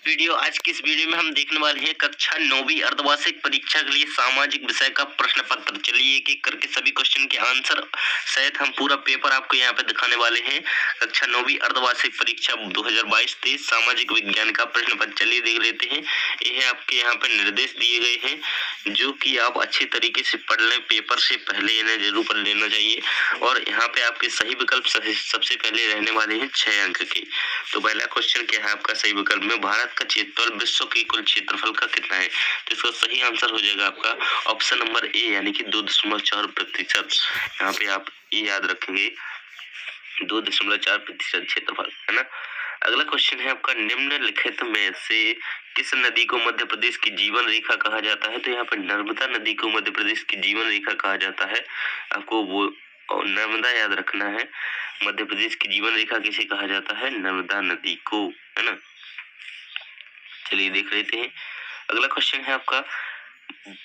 आज की इस वीडियो में हम देखने वाले हैं कक्षा 9वीं अर्धवार्षिक परीक्षा के लिए सामाजिक विषय का प्रश्न पत्र। चलिए एक एक करके सभी क्वेश्चन के आंसर सहित हम पूरा पेपर आपको यहाँ पे दिखाने वाले हैं। कक्षा 9वीं अर्धवार्षिक परीक्षा 2022-23 सामाजिक विज्ञान का प्रश्न पत्र। चलिए देख लेते हैं। यह आपके यहाँ पे निर्देश दिए गए हैं जो कि आप अच्छी तरीके से पढ़ लें। पेपर से पहले इन्हें जरूर पढ़ लेना चाहिए। और यहाँ पे आपके सही विकल्प सबसे पहले रहने वाले हैं 6 अंक के। तो पहला क्वेश्चन क्या है आपका सही विकल्प में, भारत का क्षेत्रफल विश्व के कुल क्षेत्रफल का कितना है? तो इसका सही आंसर हो जाएगा आपका ऑप्शन नंबर ए यानी कि 2.4%। यहाँ पे आप ये याद रखेंगे 2.4% क्षेत्रफल है ना। अगला क्वेश्चन है आपका, निम्नलिखित में से किस नदी को मध्य प्रदेश की जीवन रेखा कहा जाता है? तो यहाँ पर नर्मदा नदी को मध्य प्रदेश की जीवन रेखा कहा जाता है। आपको वो नर्मदा याद रखना है। मध्य प्रदेश की जीवन रेखा किसे कहा जाता है? नर्मदा नदी को, है ना। चलिए देख लेते हैं। अगला क्वेश्चन है आपका,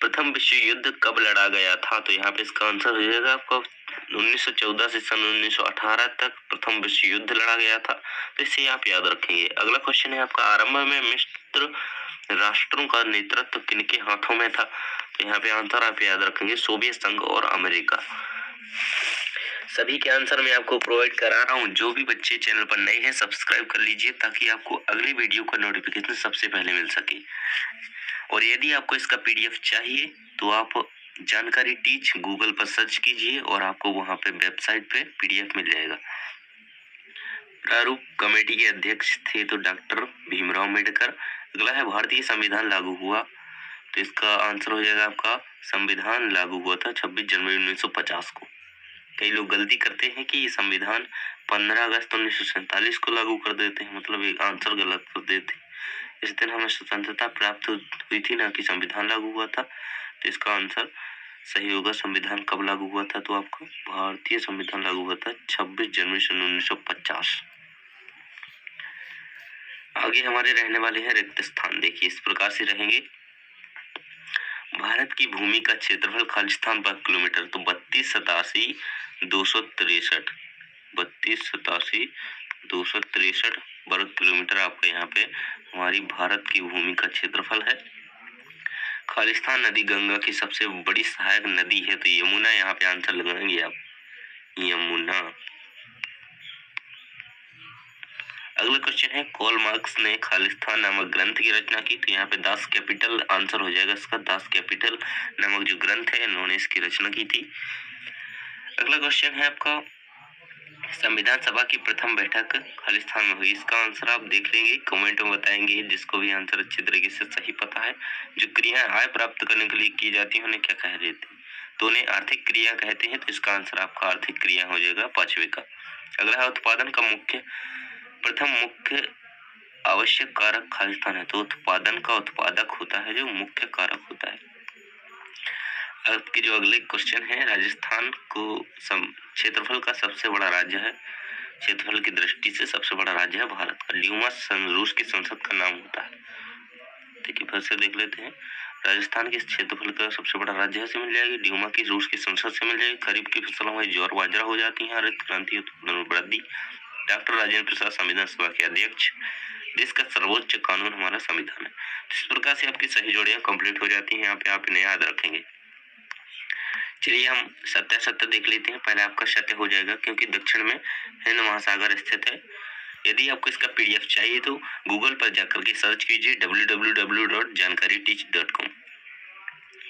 प्रथम विश्व युद्ध कब लड़ा गया था? तो यहाँ पे इसका आंसर हो जाएगा आपका 1914 से सन 1918 तक प्रथम विश्व युद्ध लड़ा गया था। तो इसे आप याद रखेंगे। अगला क्वेश्चन है आपका, आरंभ में मित्र राष्ट्रों का नेतृत्व किनके हाथों में था? तो यहाँ पे आंसर आप याद रखेंगे सोवियत संघ और अमेरिका। सभी के आंसर मैं आपको प्रोवाइड करा रहा हूँ। जो भी बच्चे चैनल पर नए हैं सब्सक्राइब कर लीजिए ताकि आपको अगली वीडियो का नोटिफिकेशन सबसे पहले मिल सके। और यदि आपको इसका पीडीएफ चाहिए तो आप जानकारी टीच गूगल पर सर्च कीजिए और आपको वहां पे वेबसाइट पे पीडीएफ मिल जाएगा। प्रारूप कमेटी के अध्यक्ष थे तो डॉक्टर भीमराव अम्बेडकर। अगला है, भारतीय संविधान लागू हुआ? तो इसका आंसर हो जाएगा आपका संविधान लागू हुआ था 26 जनवरी 1950 को। कई लोग गलती करते हैं कि संविधान 15 अगस्त 1947 को लागू कर देते हैं, मतलब एक आंसर गलत कर देते हैं। इस दिन हमें स्वतंत्रता प्राप्त हुई थी, ना कि संविधान लागू हुआ था। तो इसका आंसर सही होगा संविधान कब लागू हुआ था? तो आपका भारतीय संविधान लागू हुआ था 26 जनवरी 1950। आगे हमारे रहने वाले हैं रिक्त स्थान। देखिए इस प्रकार से रहेंगे। भारत की भूमि का क्षेत्रफल खालिस्तान वर्ग किलोमीटर, तो 3287 वर्ग किलोमीटर आपका यहाँ पे हमारी भारत की भूमि का क्षेत्रफल है। खालिस्तान नदी गंगा की सबसे बड़ी सहायक नदी है, तो यमुना यहाँ पे आंसर लगाएंगे आप, यमुना। अगला क्वेश्चन है, कार्ल मार्क्स ने खालिस्तान नामक ग्रंथ की रचना की? तो यहाँ पे दास कैपिटल आंसर हो जाएगा इसका। दास कैपिटल नामक जो ग्रंथ है इन्होंने इसकी रचना की थी। अगला क्वेश्चन है आपका, संविधान सभा की प्रथम बैठक खालिस्तान में हुई? इसका आंसर आप देख लेंगे, कमेंट में बताएंगे जिसको भी आंसर अच्छी तरीके से सही पता है। जो क्रियाएं आय प्राप्त करने के लिए की जाती है उन्हें क्या कह देते हैं? तो उन्हें आर्थिक क्रिया कहते हैं। तो इसका आंसर आपका आर्थिक क्रिया हो जाएगा 5वें का। अगला है, उत्पादन का प्रथम मुख्य आवश्यक कारक खालिस्तान है? तो उत्पादन का उत्पादक होता है जो मुख्य कारक होता है। आपके जो अगले क्वेश्चन है, राजस्थान को क्षेत्रफल का सबसे बड़ा राज्य है? क्षेत्रफल की दृष्टि से सबसे बड़ा राज्य है भारत का। ल्यूमा रूस की संसद का नाम होता है। देखिए फिर से देख लेते हैं। राजस्थान के क्षेत्रफल का सबसे बड़ा राज्य से मिल जाएगी, ल्यूमा की रूस की संसद से मिल जाएगी। खरीफ की फसलों में ज्वार बाजरा हो जाती है। हरित क्रांति उत्पादन में वृद्धि। डॉक्टर राजेंद्र प्रसाद संविधान सभा के अध्यक्ष। देश का सर्वोच्च कानून हमारा संविधान है। इस प्रकार से आपकी सही जोड़ियां कंप्लीट हो जाती हैं। यहाँ पे आप इन्हें याद रखेंगे। चलिए हम सत्यासत्य देख लेते हैं। पहले आपका सत्य हो जाएगा क्योंकि दक्षिण में हिंद महासागर स्थित है। यदि आपको इसका पीडीएफ चाहिए तो गूगल पर जाकर के सर्च कीजिए www.jankaryteach.com।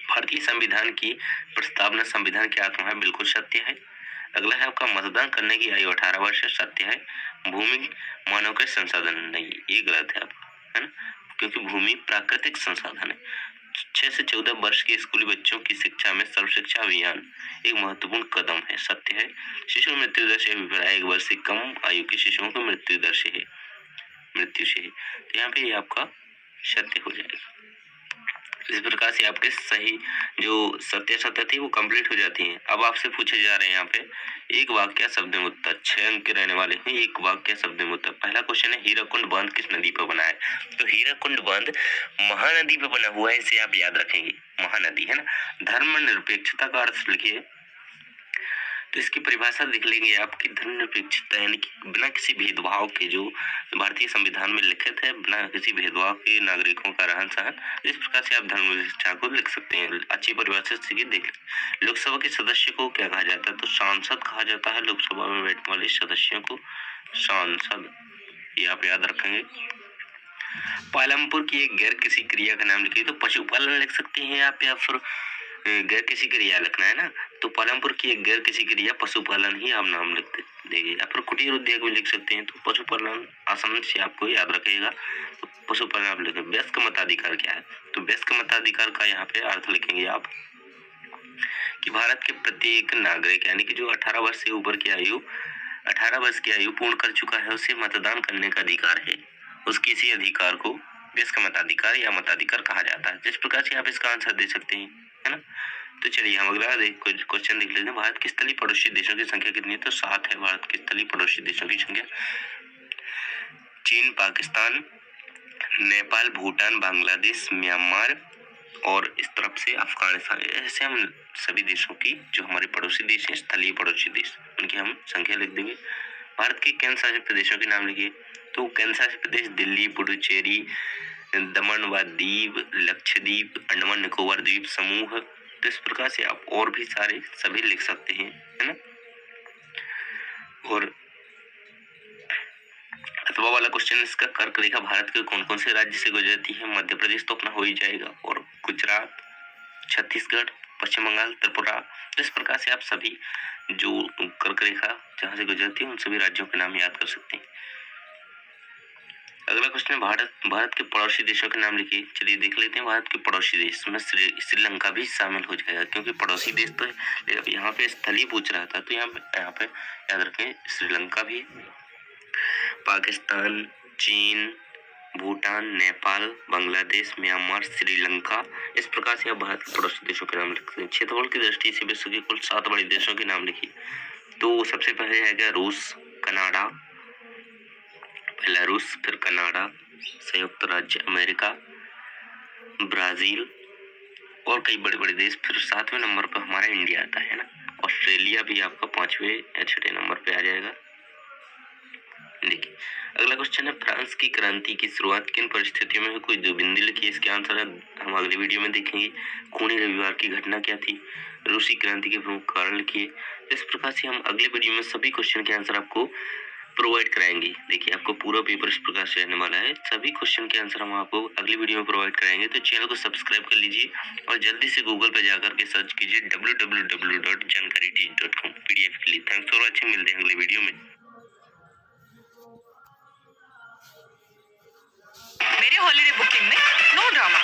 भारतीय संविधान की प्रस्तावना संविधान की आत्मा है, बिल्कुल सत्य है। अगला है आपका, मतदान करने की आयु 18 वर्ष है? सत्य है। भूमि मानव का संसाधन नहीं, ये गलत है आपका, है ना, क्योंकि भूमि प्राकृतिक संसाधन है। 6 से 14 वर्ष के स्कूली बच्चों की शिक्षा में सर्व शिक्षा अभियान एक महत्वपूर्ण कदम है। सत्य है। शिशु मृत्यु दर से अभिप्राय 1 वर्ष से कम आयु के शिशुओं की मृत्यु दर से है, मृत्यु से है। तो यहाँ पे ये आपका सत्य हो जाएगा। इस प्रकार से आपके सही जो सत्य सत्य थी वो कंप्लीट हो जाती हैं। अब आपसे पूछे जा रहे हैं यहाँ पे एक वाक्य शब्द में उत्तर। 6 अंक रहने वाले हैं। एक वाक्य शब्द में उत्तर। पहला क्वेश्चन है, हीराकुंड बांध किस नदी पर बना है? तो हीराकुंड बांध महानदी पर बना हुआ है, इसे आप याद रखेंगे, महानदी, है ना। धर्मनिरपेक्षता का अर्थ लिखिए। तो इसकी परिभाषा देख लेंगे आपकी धर्मनिरपेक्षता यानी कि बिना किसी भेदभाव के, जो भारतीय संविधान में लिखित है, बिना किसी भेदभाव के नागरिकों का रहन सहन। इस प्रकार से आप धर्मनिरपेक्षता को लिख सकते हैं। अच्छी परिभाषा से देख लें। लोकसभा के सदस्य को क्या कहा जाता है? तो सांसद कहा जाता है। लोकसभा में बैठने वाले सदस्यों को सांसद, ये आप याद रखेंगे। पालमपुर की एक गैर किसी क्रिया का नाम लिखिए। तो पशुपालन लिख सकते हैं आप, या फिर गैर किसी क्रिया लिखना है ना, तो पालमपुर की एक गैर किसी क्रिया पशुपालन ही आप नाम लिख देंगे। या फिर कुटीर उद्योग भी लिख सकते हैं। तो पशुपालन आसान से आपको याद रखेगा, तो पशुपालन आप लिखें। वयस्क मताधिकार क्या है? तो वयस्क मताधिकार का यहाँ पे अर्थ लिखेंगे आप कि भारत के प्रत्येक नागरिक यानी कि जो 18 वर्ष से ऊपर की आयु 18 वर्ष की आयु पूर्ण कर चुका है, उसे मतदान करने का अधिकार है। उस किसी अधिकार को वयस्क मताधिकार या मताधिकार कहा जाता है। जिस प्रकार से आप इसका आंसर दे सकते हैं, है ना। तो चलिए हम अगला क्वेश्चन देख लेते हैं। भारत के स्थलीय पड़ोसी देशों की संख्या कितनी है? तो 7 है भारत के स्थलीय पड़ोसी देशों की संख्या। चीन, पाकिस्तान, नेपाल, भूटान, बांग्लादेश, म्यांमार और इस तरफ से अफगानिस्तान। ऐसे हम सभी देशों की, जो हमारे पड़ोसी देश हैं, स्थलीय पड़ोसी देश, उनकी हम संख्या लिख देंगे। भारत के केंद्र शासित प्रदेशों के नाम लिखिए। तो केंद्र शासित प्रदेश दिल्ली, पुडुचेरी, दमन व दीव, लक्षद्वीप, अंडमान निकोबार द्वीप समूह। तो इस प्रकार से आप और भी सारे सभी लिख सकते हैं, है ना। और अथवा वाला क्वेश्चन इसका, कर्क रेखा भारत के कौन कौन से राज्य से गुजरती है? मध्य प्रदेश तो अपना हो ही जाएगा, और गुजरात, छत्तीसगढ़, पश्चिम बंगाल, त्रिपुरा। इस प्रकार से आप सभी जो कर्क रेखा जहाँ से गुजरती है उन सभी राज्यों के नाम याद कर सकते हैं। अगला क्वेश्चन है भारत के पड़ोसी देशों के नाम लिखिए। चलिए देख लेते हैं। भारत के पड़ोसी देश में श्रीलंका भी शामिल हो जाएगा, क्योंकि पड़ोसी देश तो यहाँ पे स्थलीय पूछ रहा था, तो यहाँ पे याद रखें श्रीलंका भी, पाकिस्तान, चीन, भूटान, नेपाल, बांग्लादेश, म्यांमार, श्रीलंका। इस प्रकार से आप भारत के पड़ोसी देशों के नाम लिख सकते हैं। क्षेत्रफल की दृष्टि से विश्व के कुल 7 बड़े देशों के नाम लिखिए। तो सबसे पहले है रूस, कनाडा, बेलारूस, फिर कनाडा, संयुक्त राज्य अमेरिका, ब्राजील और कई बड़े बड़े देश। फिर 7वें नंबर पर हमारा इंडिया आता है ना। ऑस्ट्रेलिया भी आपका 5वें या 6वें नंबर पे आ जाएगा। देखिए अगला क्वेश्चन है, फ्रांस की क्रांति की शुरुआत किन परिस्थितियों में हुई? कोई दो बिंदु लिखिए। इसके आंसर हम अगले वीडियो में देखेंगे। खूनी रविवार की घटना क्या थी? रूसी क्रांति के प्रमुख कारण लिखिए। इस प्रकार से हम अगले वीडियो में सभी क्वेश्चन के आंसर आपको प्रोवाइड कराएंगे। देखिए आपको पूरा पेपर इस प्रकार से रहने वाला है। सभी क्वेश्चन के आंसर हम आपको अगली वीडियो में प्रोवाइड कराएंगे। तो चैनल को सब्सक्राइब कर लीजिए और जल्दी से गूगल पे जाकर के सर्च कीजिए www.jankaritis.com PDF के लिए। Thanks for watching. मिलते हैं अगले वीडियो में। मेरे हॉलिडे बुकिंग में नो ड्रामा।